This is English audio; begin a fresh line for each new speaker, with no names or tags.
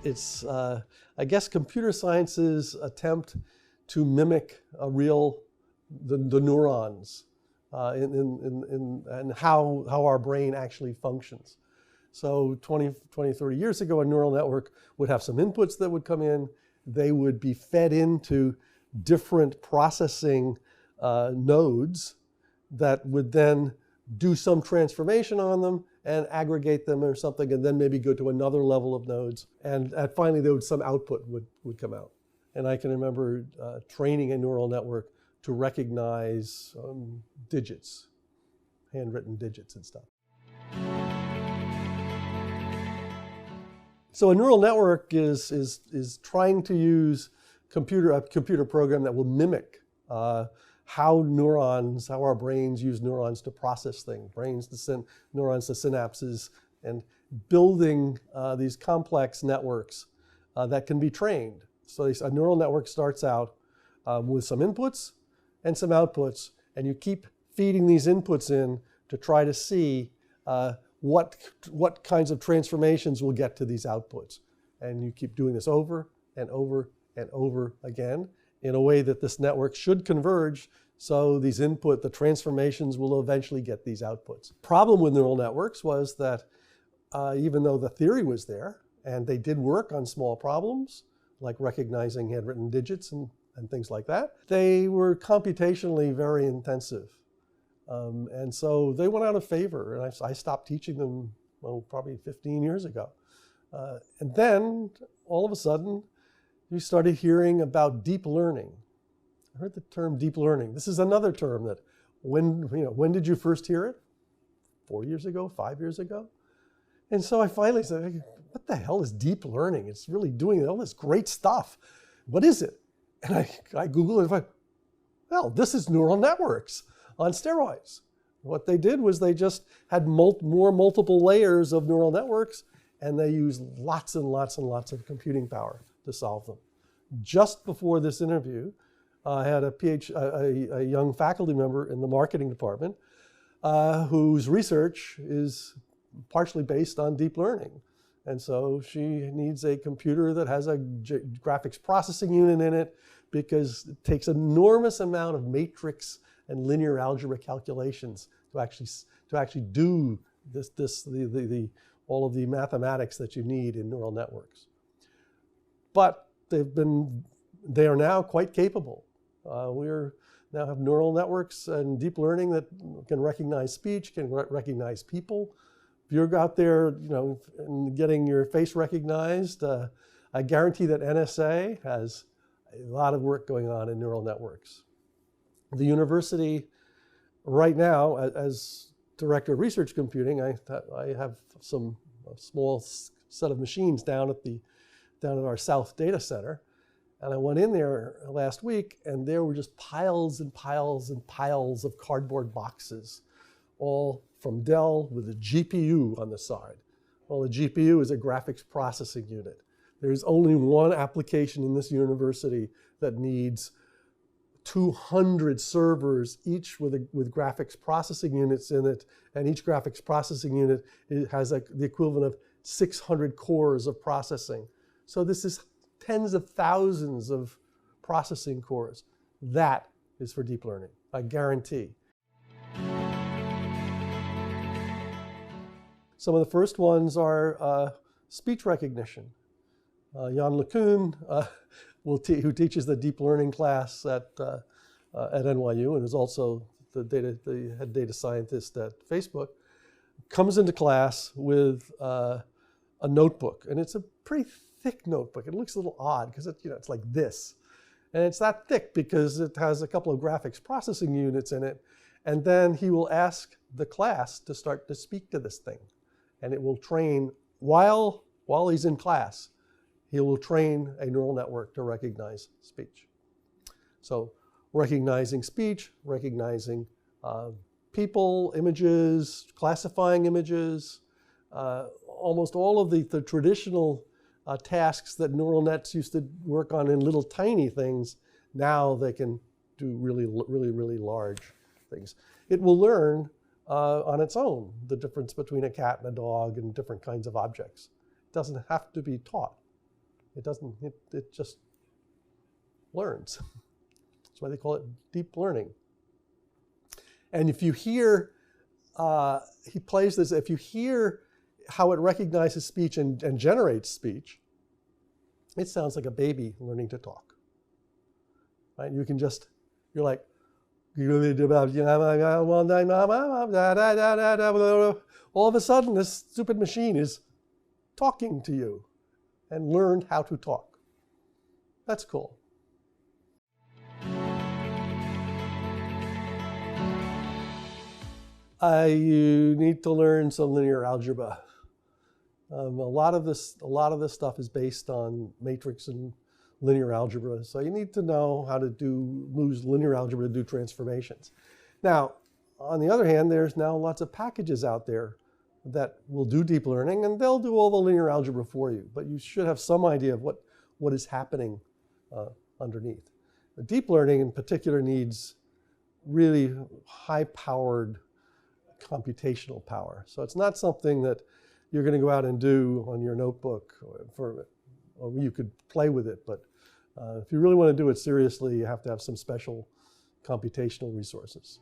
It's I guess, computer science's attempt to mimic the neurons and how our brain actually functions. So 20, 30 years ago, a neural network would have some inputs that would come in. They would be fed into different processing nodes that would then do some transformation on them and aggregate them or something, and then maybe go to another level of nodes. And finally, some output would come out. And I can remember training a neural network to recognize digits, handwritten digits and stuff. So a neural network is trying to use a computer program that will mimic how our brains use neurons to process things, neurons to synapses, and building these complex networks that can be trained. So a neural network starts out with some inputs and some outputs, and you keep feeding these inputs in to try to see what kinds of transformations will get to these outputs. And you keep doing this over and over and over again in a way that this network should converge, so the transformations will eventually get these outputs. Problem with neural networks was that even though the theory was there, and they did work on small problems, like recognizing handwritten digits and things like that, they were computationally very intensive. And so they went out of favor, and I stopped teaching them, probably 15 years ago. And then, all of a sudden, you started hearing about deep learning. I heard the term deep learning. This is another term that, when did you first hear it? 4 years ago, 5 years ago? And so I finally said, what the hell is deep learning? It's really doing all this great stuff. What is it? And I Googled it and well, this is neural networks on steroids. What they did was they just had multiple layers of neural networks, and they used lots and lots and lots of computing power to solve them. Just before this interview, I had a young faculty member in the marketing department whose research is partially based on deep learning. And so she needs a computer that has a graphics processing unit in it, because it takes an enormous amount of matrix and linear algebra calculations to actually do all of the mathematics that you need in neural networks. But they are now quite capable. We now have neural networks and deep learning that can recognize speech, can recognize people. If you're out there, and getting your face recognized, I guarantee that NSA has a lot of work going on in neural networks. The university right now, as director of research computing, I have a small set of machines down at our South Data Center. And I went in there last week, and there were just piles and piles and piles of cardboard boxes, all from Dell with a GPU on the side. Well, the GPU is a graphics processing unit. There's only one application in this university that needs 200 servers, each with graphics processing units in it, and each graphics processing unit has the equivalent of 600 cores of processing. So this is tens of thousands of processing cores. That is for deep learning, I guarantee. Some of the first ones are speech recognition. Jan LeCun, who teaches the deep learning class at NYU and is also the head data scientist at Facebook, comes into class with a notebook, and it's a pretty thick notebook. It looks a little odd because it's like this, and it's that thick because it has a couple of graphics processing units in it. And then he will ask the class to start to speak to this thing, and it will train while he's in class. He will train a neural network to recognize speech. So recognizing speech, recognizing people, images, classifying images, almost all of the traditional tasks that neural nets used to work on in little tiny things, now they can do really, really, really large things. It will learn on its own the difference between a cat and a dog and different kinds of objects. It doesn't have to be taught. It doesn't, it just learns. That's why they call it deep learning. And if you hear, he plays this, if you hear how it recognizes speech and generates speech, it sounds like a baby learning to talk. Right? You can just, you're like, all of a sudden this stupid machine is talking to you and learned how to talk. That's cool. You need to learn some linear algebra. A lot of this stuff is based on matrix and linear algebra, so you need to know how to use linear algebra to do transformations. Now, on the other hand, there's now lots of packages out there that will do deep learning, and they'll do all the linear algebra for you, but you should have some idea of what is happening underneath. Deep learning in particular needs really high-powered computational power. So it's not something that you're going to go out and do on your notebook, or you could play with it, but if you really want to do it seriously, you have to have some special computational resources.